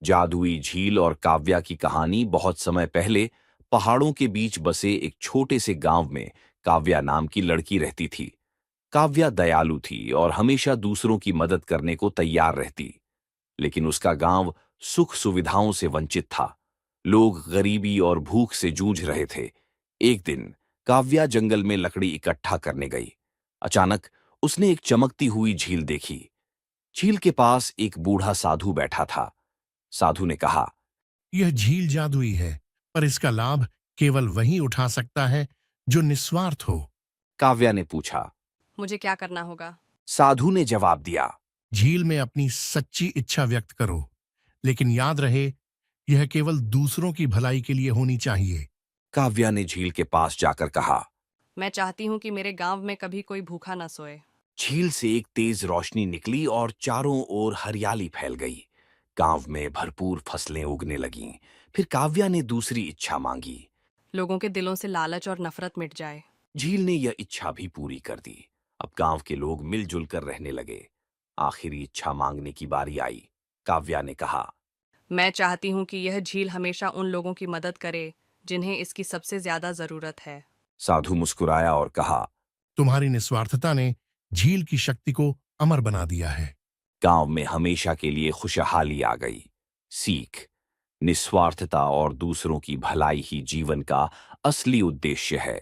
जादुई झील और काव्या की कहानी। बहुत समय पहले पहाड़ों के बीच बसे एक छोटे से गांव में काव्या नाम की लड़की रहती थी। काव्या दयालु थी और हमेशा दूसरों की मदद करने को तैयार रहती। लेकिन उसका गांव सुख सुविधाओं से वंचित था। लोग गरीबी और भूख से जूझ रहे थे। एक दिन काव्या जंगल में लकड़ी इकट्ठा करने गई। अचानक उसने एक चमकती हुई झील देखी। झील के पास एक बूढ़ा साधु बैठा था। साधु ने कहा, यह झील जादुई है, पर इसका लाभ केवल वही उठा सकता है जो निस्वार्थ हो। काव्या ने पूछा। मुझे क्या करना होगा? साधु ने जवाब दिया। झील में अपनी सच्ची इच्छा व्यक्त करो, लेकिन याद रहे, यह केवल दूसरों की भलाई के लिए होनी चाहिए। काव्या ने झील के पास जाकर कहा। मैं चाहती हूँ कि मेरे गांव में कभी कोई भूखा ना सोए। झील से एक तेज रोशनी निकली और चारों ओर हरियाली फैल गई। गांव में भरपूर फसलें उगने लगीं। फिर काव्या ने दूसरी इच्छा मांगी। लोगों के दिलों से लालच और नफरत मिट जाए। झील ने यह इच्छा भी पूरी कर दी। अब गांव के लोग मिलजुल कर रहने लगे। आखिरी इच्छा मांगने की बारी आई। काव्या ने कहा, मैं चाहती हूँ कि यह झील हमेशा उन लोगों की मदद करे जिन्हें इसकी सबसे ज्यादा जरूरत है। साधु मुस्कुराया और कहा, तुम्हारी निस्वार्थता ने झील की शक्ति को अमर बना दिया है। गांव में हमेशा के लिए खुशहाली आ गई। सीख, निस्वार्थता और दूसरों की भलाई ही जीवन का असली उद्देश्य है।